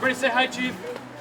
Everybody say hi, Chief.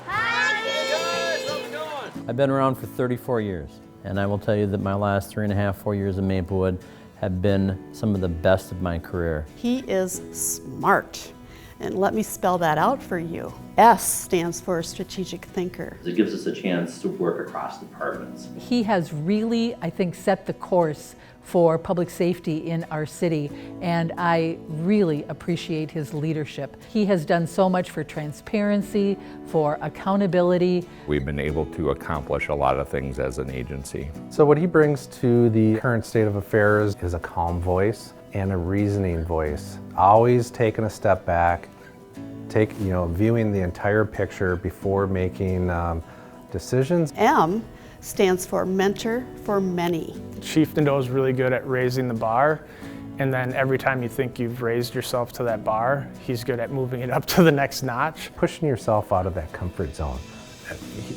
Hi, Chief. Hey guys, how's it going? I've been around for 34 years, and I will tell you that my last 3.5, 4 years in Maplewood have been some of the best of my career. He is smart. And let me spell that out for you. S stands for strategic thinker. It gives us a chance to work across departments. He has really, I think, set the course for public safety in our city, and I really appreciate his leadership. He has done so much for transparency, for accountability. We've been able to accomplish a lot of things as an agency. So what he brings to the current state of affairs is a calm voice and a reasoning voice. Always taking a step back, viewing the entire picture before making decisions. M stands for mentor for many. Chief Nadeau is really good at raising the bar, and then every time you think you've raised yourself to that bar, he's good at moving it up to the next notch. Pushing yourself out of that comfort zone.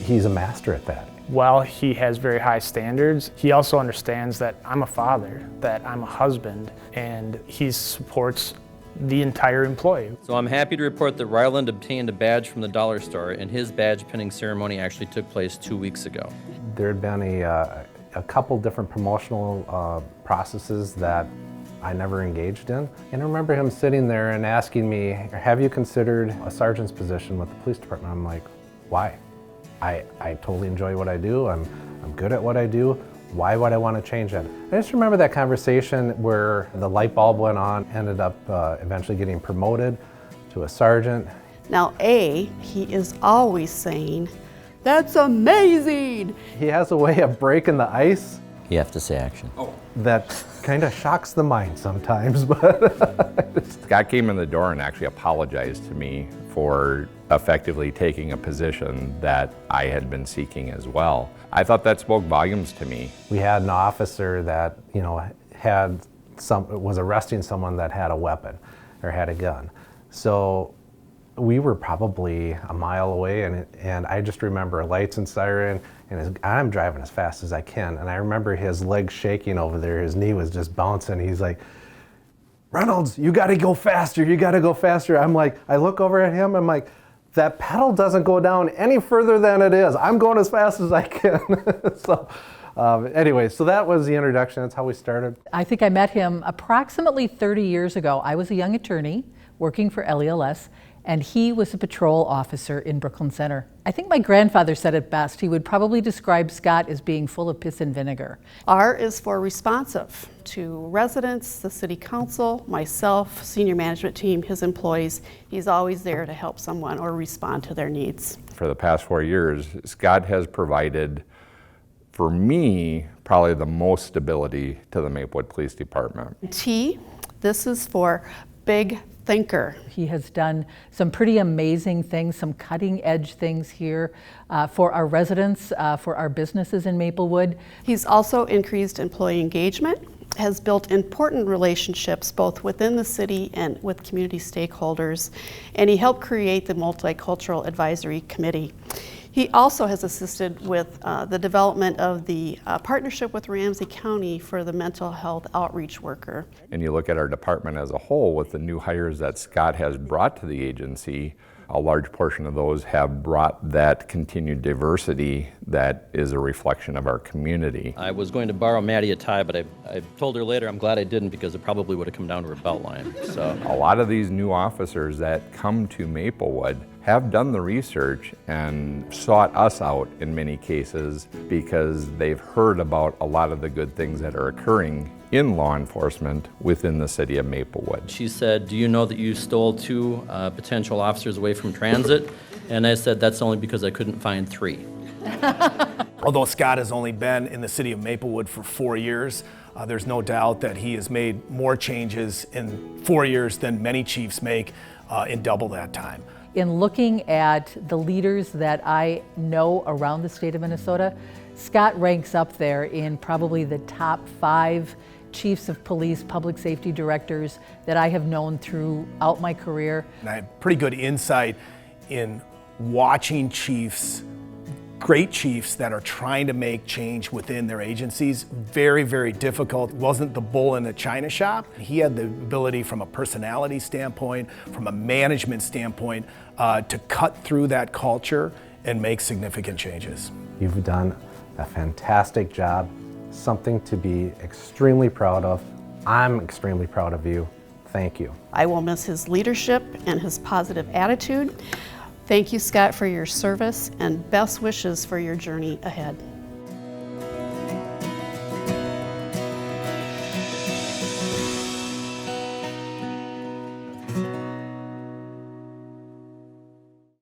He's a master at that. While he has very high standards, he also understands that I'm a father, that I'm a husband, and he supports the entire employee. So I'm happy to report that Ryland obtained a badge from the dollar store, and his badge pinning ceremony actually took place 2 weeks ago. There had been a couple different promotional processes that I never engaged in. And I remember him sitting there and asking me, have you considered a sergeant's position with the police department? I'm like, why? I totally enjoy what I do. I'm good at what I do. Why would I want to change that? I just remember that conversation where the light bulb went on, ended up eventually getting promoted to a sergeant. Now A, he is always saying, that's amazing. He has a way of breaking the ice. You have to say action. That kind of shocks the mind sometimes, but Scott came in the door and actually apologized to me for effectively taking a position that I had been seeking as well. I thought that spoke volumes to me. we had an officer that, was arresting someone that had a weapon or had a gun. So we were probably a mile away, and I just remember lights and siren, and I'm driving as fast as I can, and I remember his legs shaking over there, his knee was just bouncing. He's like, Reynolds, you gotta go faster, you gotta go faster. I'm like, I look over at him, I'm like, that pedal doesn't go down any further than it is. I'm going as fast as I can. Anyway, so that was the introduction, that's how we started. I think I met him approximately 30 years ago. I was a young attorney working for LELS, and he was a patrol officer in Brooklyn Center. I think my grandfather said it best. He would probably describe Scott as being full of piss and vinegar. R is for responsive to residents, the city council, myself, senior management team, his employees. He's always there to help someone or respond to their needs. For the past 4 years, Scott has provided, for me, probably the most stability to the Maplewood Police Department. T, this is for big thinker. He has done some pretty amazing things, some cutting edge things here for our residents, for our businesses in Maplewood. He's also increased employee engagement, has built important relationships both within the city and with community stakeholders, and he helped create the Multicultural Advisory Committee. He also has assisted with the development of the partnership with Ramsey County for the mental health outreach worker. And you look at our department as a whole with the new hires that Scott has brought to the agency, a large portion of those have brought that continued diversity that is a reflection of our community. I was going to borrow Maddie a tie, but I told her later I'm glad I didn't, because it probably would have come down to her belt line. So A lot of these new officers that come to Maplewood have done the research and sought us out in many cases because they've heard about a lot of the good things that are occurring in law enforcement within the city of Maplewood. she said, do you know that you stole 2 potential officers away from transit? And I said, that's only because I couldn't find 3. Although Scott has only been in the city of Maplewood for 4 years, there's no doubt that he has made more changes in 4 years than many chiefs make in double that time. In looking at the leaders that I know around the state of Minnesota, Scott ranks up there in probably the top 5 chiefs of police, public safety directors that I have known throughout my career. And I have pretty good insight in watching chiefs great chiefs that are trying to make change within their agencies. Very, very difficult. Wasn't the bull in a china shop. He had the ability from a personality standpoint, from a management standpoint, to cut through that culture and make significant changes. You've done a fantastic job, something to be extremely proud of. I'm extremely proud of you. Thank you. I will miss his leadership and his positive attitude. Thank you, Scott, for your service, and best wishes for your journey ahead.